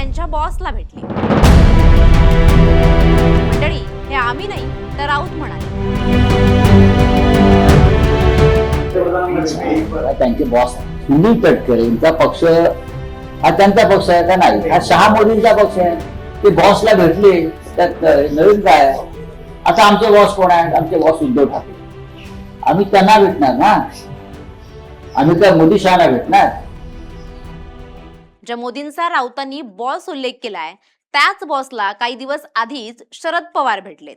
त्यांच्या बॉसला भेटले. मंडळी, हे आम्ही नाही तर राऊत म्हणाले. त्यांचे बॉस सुनील तटकरे यांचा पक्ष हा त्यांचा पक्ष आहे का नाही? हा शहा मोदींचा पक्ष आहे. ते बॉसला भेटले, त्यात नवीन काय? आता आमचे बॉस कोण आहेत? आमचे बॉस उद्धव ठाकरे. आम्ही त्यांना भेटणार ना, आम्ही काय मोदी शहाना भेटणार? ज्या मोदींचा राऊतांनी बॉस उल्लेख केलाय त्याच बॉसला काही दिवस आधीच शरद पवार भेटलेत.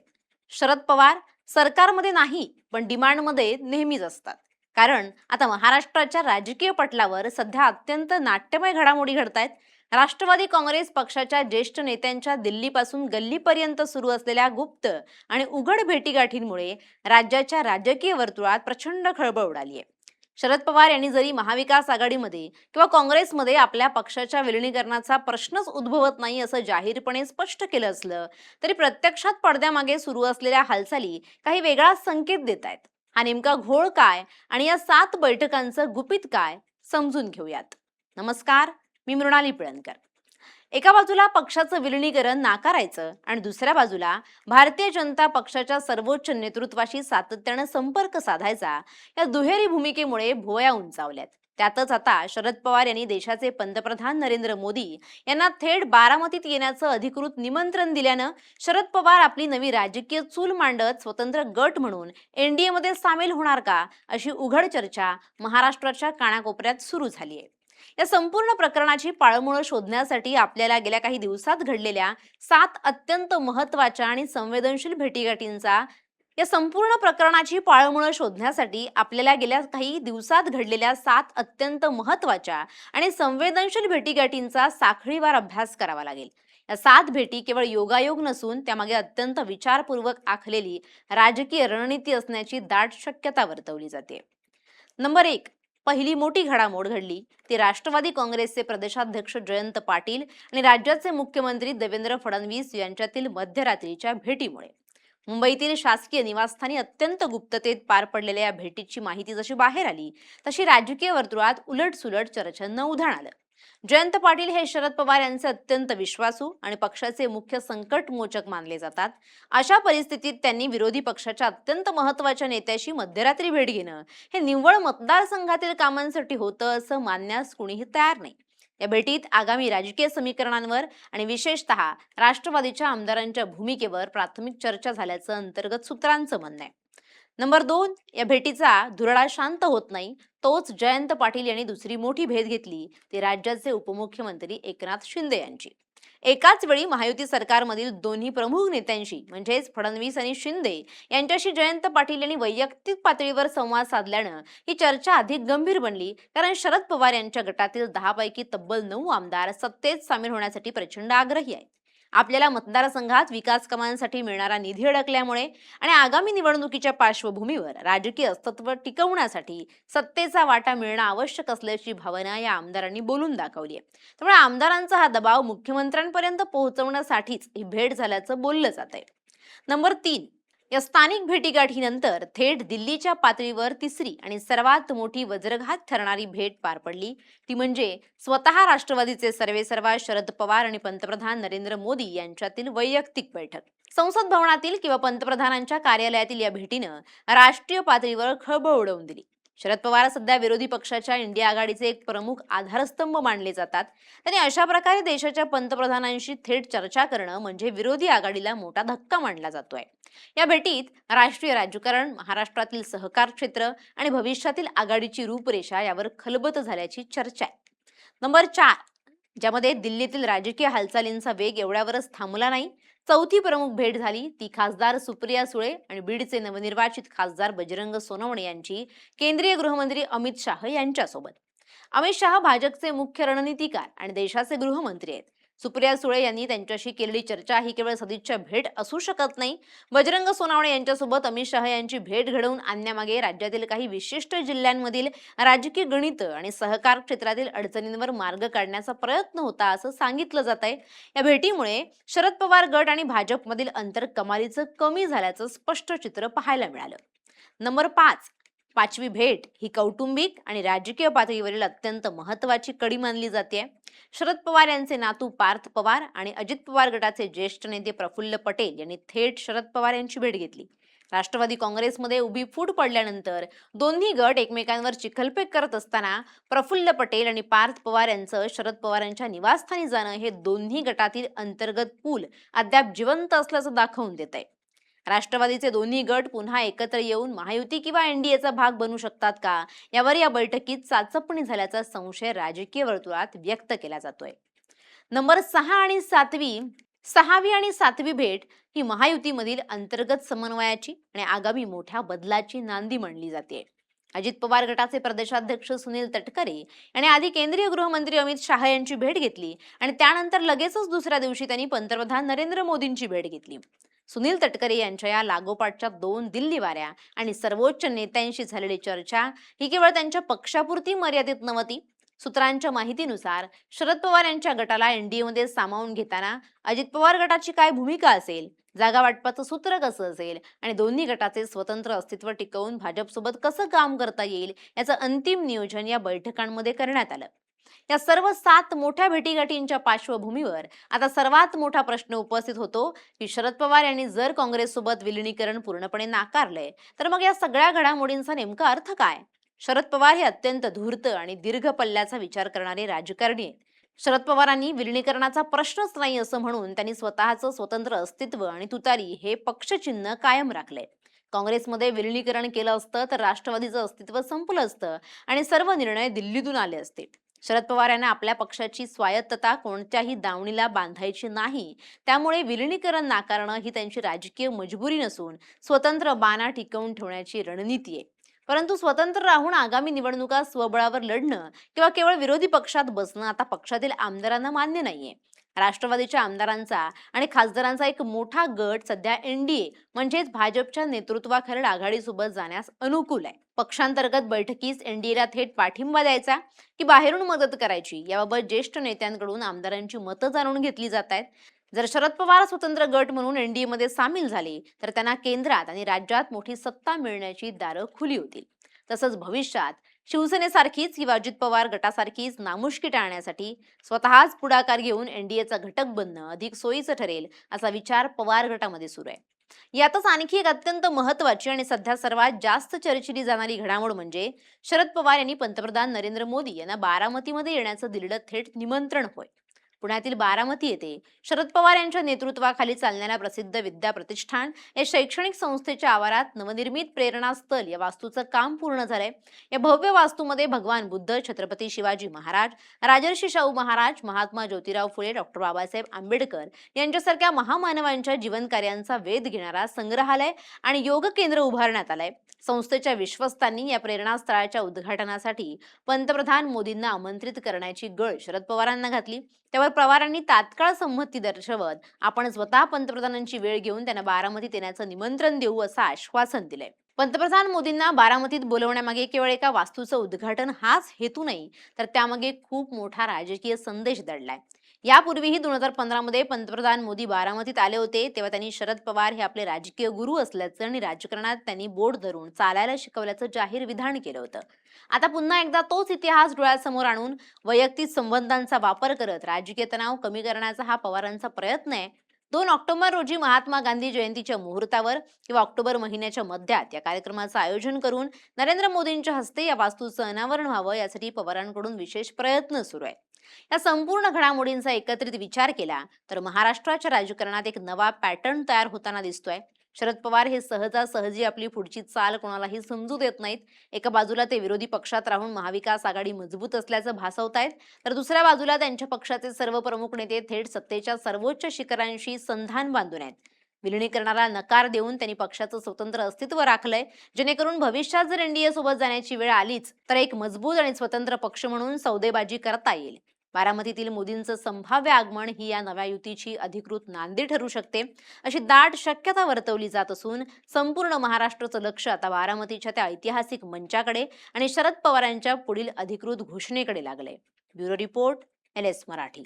शरद पवार सरकारमध्ये नाही पण डिमांडमध्ये नेहमीच असतात. कारण आता महाराष्ट्राच्या राजकीय पटलावर सध्या अत्यंत नाट्यमय घडामोडी घडतायत. राष्ट्रवादी काँग्रेस पक्षाच्या ज्येष्ठ नेत्यांच्या दिल्लीपासून गल्लीपर्यंत सुरू असलेल्या गुप्त आणि उघड भेटीगाठींमुळे राज्याच्या राजकीय वर्तुळात प्रचंड खळबळ उडाली आहे. शरद पवार यांनी जरी महाविकास आघाडीमध्ये किंवा काँग्रेसमध्ये आपल्या पक्षाच्या विलिनीकरणाचा प्रश्नच उद्भवत नाही असं जाहीरपणे स्पष्ट केलं असलं तरी प्रत्यक्षात पडद्यामागे सुरू असलेल्या हालचाली काही वेगळा संकेत देत आहेत. हा नेमका घोळ काय आणि या 7 बैठकांचं गुपित काय समजून घेऊयात. नमस्कार, मी मृणाली पिळणकर. एका बाजूला पक्षाचं विलिनीकरण नाकारायचं आणि दुसऱ्या बाजूला भारतीय जनता पक्षाच्या सर्वोच्च नेतृत्वाशी सातत्याने संपर्क साधायचा, या दुहेरी भूमिकेमुळे भुवया उंचावल्यात. त्यातच आता शरद पवार यांनी देशाचे पंतप्रधान नरेंद्र मोदी यांना थेट बारामतीत येण्याचं अधिकृत निमंत्रण दिल्यानं शरद पवार आपली नवी राजकीय चूल मांडत स्वतंत्र गट म्हणून एनडीए मध्ये सामील होणार का, अशी उघड चर्चा महाराष्ट्राच्या कानाकोपऱ्यात सुरू झाली आहे. या संपूर्ण प्रकरणाची पाळमुळं शोधण्यासाठी आपल्याला गेल्या काही दिवसात घडलेल्या 7 अत्यंत महत्त्वाच्या आणि संवेदनशील भेटीगाठींचा साखळीवार अभ्यास करावा लागेल. या 7 भेटी केवळ योगायोग नसून त्यामागे अत्यंत विचारपूर्वक आखलेली राजकीय रणनीती असण्याची दाट शक्यता वर्तवली जाते. नंबर 1, पहिली मोठी घडामोड घडली ती राष्ट्रवादी काँग्रेसचे प्रदेशाध्यक्ष जयंत पाटील आणि राज्याचे मुख्यमंत्री देवेंद्र फडणवीस यांच्यातील मध्यरात्रीच्या भेटीमुळे. मुंबईतील शासकीय निवासस्थानी अत्यंत गुप्ततेत पार पडलेल्या या भेटीची माहिती जशी बाहेर आली तशी राजकीय वर्तुळात उलटसुलट चर्चांना उधाण आलं. जयंत पाटील हे शरद पवार यांचे अत्यंत विश्वासू आणि पक्षाचे मुख्य संकटमोचक मानले जातात. अशा परिस्थितीत त्यांनी विरोधी पक्षाच्या अत्यंत महत्त्वाच्या नेत्याशी मध्यरात्री भेट घेणं हे निव्वळ मतदारसंघातील कामांसाठी होतं असं मानण्यास कुणीही तयार नाही. या भेटीत आगामी राजकीय समीकरणांवर आणि विशेषतः राष्ट्रवादीच्या आमदारांच्या भूमिकेवर प्राथमिक चर्चा झाल्याचं अंतर्गत सूत्रांचं म्हणणं आहे. नंबर 2, या भेटीचा धुरळा शांत होत नाही तोच जयंत पाटील यांनी दुसरी मोठी भेट घेतली ती राज्याचे उपमुख्यमंत्री एकनाथ शिंदे यांची. एकाच वेळी महायुती सरकारमधील दोन्ही प्रमुख नेत्यांशी म्हणजेच फडणवीस आणि शिंदे यांच्याशी जयंत पाटील यांनी वैयक्तिक पातळीवर संवाद साधल्यानं ही चर्चा अधिक गंभीर बनली. कारण शरद पवार यांच्या गटातील 10 पैकी तब्बल 9 आमदार सत्तेत सामील होण्यासाठी प्रचंड आग्रही आहेत. आपल्याला मतदारसंघात विकास कामांसाठी मिळणारा निधी अडकल्यामुळे आणि आगामी निवडणुकीच्या पार्श्वभूमीवर राजकीय अस्तित्व टिकवण्यासाठी सत्तेचा वाटा मिळणं आवश्यक असल्याची भावना या आमदारांनी बोलून दाखवली आहे. त्यामुळे आमदारांचा हा दबाव मुख्यमंत्र्यांपर्यंत पोहोचवण्यासाठीच ही भेट झाल्याचं बोललं जात आहे. नंबर 3, या स्थानिक भेटीगाठीनंतर थेट दिल्लीच्या पातळीवर तिसरी आणि सर्वात मोठी वज्रघात ठरणारी भेट पार पडली ती म्हणजे स्वतः राष्ट्रवादीचे सर्वेसर्वा शरद पवार आणि पंतप्रधान नरेंद्र मोदी यांच्यातील वैयक्तिक बैठक. संसद भवनातील किंवा पंतप्रधानांच्या कार्यालयातील या भेटीनं राष्ट्रीय पातळीवर खळबळ उडवून दिली. शरद पवार सध्या विरोधी पक्षाच्या इंडिया आघाडीचे एक प्रमुख आधारस्तंभ मानले जातात. त्यांनी अशा प्रकारे देशाच्या पंतप्रधानांशी थेट चर्चा करणं म्हणजे विरोधी आघाडीला मोठा धक्का मानला जातोय. या भेटीत राष्ट्रीय राजकारण, महाराष्ट्रातील सहकार क्षेत्र आणि भविष्यातील आघाडीची रूपरेषा यावर खलबत झाल्याची चर्चा आहे. नंबर 4, ज्यामध्ये दिल्लीतील राजकीय हालचालींचा वेग एवढ्यावरच थांबला नाही. चौथी प्रमुख भेट झाली ती खासदार सुप्रिया सुळे आणि बीडचे नवनिर्वाचित खासदार बजरंग सोनवणे यांची केंद्रीय गृहमंत्री अमित शाह यांच्यासोबत. अमित शाह भाजपचे मुख्य रणनीतिकार आणि देशाचे गृहमंत्री आहेत. सुप्रिया सुळे यांनी त्यांच्याशी केलेली चर्चा ही केवळ सदिच्छा भेट असू शकत नाही. बजरंग सोनवणे यांच्यासोबत अमित शाह यांची भेट घडवून आणण्यामागे राज्यातील काही विशिष्ट जिल्ह्यांमधील राजकीय गणित आणि सहकार क्षेत्रातील अडचणींवर मार्ग काढण्याचा प्रयत्न होता असं सांगितलं जात आहे. या भेटीमुळे शरद पवार गट आणि भाजपमधील अंतर कमालीचं कमी झाल्याचं स्पष्ट चित्र पाहायला मिळालं. नंबर 5, पाचवी भेट ही कौटुंबिक आणि राजकीय पातळीवरील अत्यंत महत्वाची कडी मानली जाते. शरद पवार यांचे नातू पार्थ पवार आणि अजित पवार गटाचे ज्येष्ठ नेते प्रफुल्ल पटेल यांनी थेट शरद पवार यांची भेट घेतली. राष्ट्रवादी काँग्रेसमध्ये उभी फूट पडल्यानंतर दोन्ही गट एकमेकांवर चिखलफेक करत असताना प्रफुल्ल पटेल आणि पार्थ पवार यांचं शरद पवारांच्या निवासस्थानी जाणं हे दोन्ही गटातील अंतर्गत पूल अद्याप जिवंत असल्याचं दाखवून देत आहे. राष्ट्रवादीचे दोन्ही गट पुन्हा एकत्र येऊन महायुती किंवा एनडीएचा भाग बनू शकतात का, यावर या बैठकीत चाचपणी झाल्याचा संशय राजकीय वर्तुळात व्यक्त केला जातोय. नंबर 6वी आणि 7वी भेट ही महायुतीमधील अंतर्गत समन्वयाची आणि आगामी मोठ्या बदलाची नांदी मानली जाते. अजित पवार गटाचे प्रदेशाध्यक्ष सुनील तटकरे यांनी आधी केंद्रीय गृहमंत्री अमित शहा यांची भेट घेतली आणि त्यानंतर लगेचच दुसऱ्या दिवशी त्यांनी पंतप्रधान नरेंद्र मोदींची भेट घेतली. सुनील तटकरे यांच्या या लागोपाठच्या 2 दिल्ली वाऱ्या आणि सर्वोच्च नेत्यांशी झालेली चर्चा ही केवळ त्यांच्या पक्षापुरती मर्यादित नव्हती. सूत्रांच्या माहितीनुसार शरद पवार यांच्या गटाला एनडीएमध्ये सामावून घेताना अजित पवार गटाची काय भूमिका असेल, जागा वाटपाचं सूत्र कसं असेल आणि दोन्ही गटाचे स्वतंत्र अस्तित्व टिकवून भाजपसोबत कसं काम करता येईल याचं अंतिम नियोजन या बैठकांमध्ये करण्यात आलं. या सर्व 7 मोठ्या भेटीगाठींच्या पार्श्वभूमीवर आता सर्वात मोठा प्रश्न उपस्थित होतो की शरद पवार यांनी जर काँग्रेससोबत विलिनीकरण पूर्णपणे नाकारलंय तर मग या सगळ्या घडामोडींचा नेमका अर्थ काय? शरद पवार हे अत्यंत धूर्त आणि दीर्घ पल्ल्याचा विचार करणारे राजकारणी आहेत. शरद पवारांनी विलिनीकरणाचा प्रश्नच नाही असं म्हणून त्यांनी स्वतःचं स्वतंत्र अस्तित्व आणि तुतारी हे पक्षचिन्ह कायम राखलंय. काँग्रेसमध्ये विलिनीकरण केलं असतं तर राष्ट्रवादीचं अस्तित्व संपलं असतं आणि सर्व निर्णय दिल्लीतून आले असते. शरद पवार यांना आपल्या पक्षाची स्वायत्तता कोणत्याही दावणीला बांधायची नाही, त्यामुळे विलिनीकरण नाकारणं ही त्यांची राजकीय मजबुरी नसून स्वतंत्र बाणा टिकवून ठेवण्याची रणनीती आहे. परंतु स्वतंत्र राहून आगामी निवडणुका स्वबळावर लढणं किंवा केवळ विरोधी पक्षात बसणं आता पक्षातील आमदारांना मान्य नाहीये. राष्ट्रवादीच्या आमदारांचा आणि खासदारांचा एक मोठा गट सध्या एनडीए म्हणजेच भाजपच्या नेतृत्वाखालील आघाडीसोबत जाण्यास अनुकूल आहे. पक्षांतर्गत बैठकीस एनडीएला थेट पाठिंबा द्यायचा की बाहेरून मदत करायची याबाबत ज्येष्ठ नेत्यांकडून आमदारांची मतं जाणून घेतली जात आहेत. जर शरद पवार स्वतंत्र गट म्हणून एनडीए मध्ये सामील झाले तर त्यांना केंद्रात आणि राज्यात मोठी सत्ता मिळण्याची दारं खुली होतील. तसंच भविष्यात शिवसेनेसारखीच किंवा अजित पवार गटासारखीच नामुष्की टाळण्यासाठी स्वतःच पुढाकार घेऊन एनडीएचा घटक बनणं अधिक सोयीचं ठरेल असा विचार पवार गटामध्ये सुरू आहे. यातच आणखी एक अत्यंत महत्वाची आणि सध्या सर्वात जास्त चर्चिली जाणारी घडामोड म्हणजे शरद पवार यांनी पंतप्रधान नरेंद्र मोदी यांना बारामतीमध्ये येण्याचं दिलेलं थेट निमंत्रण होय. पुण्यातील बारामती येथे शरद पवार यांच्या नेतृत्वाखाली चालणाऱ्या प्रसिद्ध विद्या प्रतिष्ठान या शैक्षणिक संस्थेच्या आवारात नवनिर्मित प्रेरणास्थल या वास्तूचं काम पूर्ण झालंय. या भव्य वास्तूमध्ये भगवान बुद्ध, छत्रपती शिवाजी महाराज, राजर्षी शाहू महाराज, महात्मा ज्योतिराव फुले, डॉक्टर बाबासाहेब आंबेडकर यांच्यासारख्या महामानवांच्या जीवनकार्यांचा वेध घेणारा संग्रहालय आणि योग केंद्र उभारण्यात आलंय. संस्थेच्या विश्वस्तांनी या प्रेरणास्थळाच्या उद्घाटनासाठी पंतप्रधान मोदींना आमंत्रित करण्याची गळ शरद पवारांना घातली. त्यावर पवारांनी तात्काळ संमती दर्शवत आपण स्वतः पंतप्रधानांची वेळ घेऊन त्यांना बारामतीत येण्याचं निमंत्रण देऊ असं आश्वासन दिलंय. पंतप्रधान मोदींना बारामतीत बोलवण्यामागे केवळ एका वास्तूचं उद्घाटन हाच हेतू नाही, तर त्यामागे खूप मोठा राजकीय संदेश दडलाय. यापूर्वीही 2015 मध्ये पंतप्रधान मोदी बारामतीत आले होते, तेव्हा त्यांनी शरद पवार हे आपले राजकीय गुरु असल्याचं आणि राजकारणात त्यांनी बोट धरून चालायला शिकवल्याचं जाहीर विधान केलं होतं. आता पुन्हा एकदा तोच इतिहास डोळ्यासमोर आणून वैयक्तिक संबंधांचा वापर करत राजकीय तणाव कमी करण्याचा हा पवारांचा प्रयत्न आहे. 2 ऑक्टोबर रोजी महात्मा गांधी जयंतीच्या मुहूर्तावर किंवा ऑक्टोबर महिन्याच्या मध्यात या कार्यक्रमाचं आयोजन करून नरेंद्र मोदींच्या हस्ते या वास्तूचं अनावरण व्हावं यासाठी पवारांकडून विशेष प्रयत्न सुरू आहे. या संपूर्ण घडामोडींचा एकत्रित विचार केला तर महाराष्ट्राच्या राजकारणात एक नवा पॅटर्न तयार होताना दिसतोय. शरद पवार हे सहजासहजी आपली पुढची चाल कोणालाही समजू देत नाहीत. एका बाजूला ते विरोधी पक्षात राहून महाविकास आघाडी मजबूत असल्याचं भासवतायत, तर दुसऱ्या बाजूला त्यांच्या पक्षाचे सर्व प्रमुख नेते थेट सत्तेच्या सर्वोच्च शिखरांशी संधान बांधून आहेत. विलिनीकरणाला नकार देऊन त्यांनी पक्षाचं स्वतंत्र अस्तित्व राखलंय, जेणेकरून भविष्यात जर एनडीए सोबत जाण्याची वेळ आलीच तर एक मजबूत आणि स्वतंत्र पक्ष म्हणून सौदेबाजी करता येईल. बारामतीतील मोदींचं संभाव्य आगमन ही या नव्या युतीची अधिकृत नांदी ठरू शकते अशी दाट शक्यता वर्तवली जात असून संपूर्ण महाराष्ट्राचं लक्ष आता बारामतीच्या त्या ऐतिहासिक मंचाकडे आणि शरद पवारांच्या पुढील अधिकृत घोषणेकडे लागलंय. Bureau report, LS Marathi.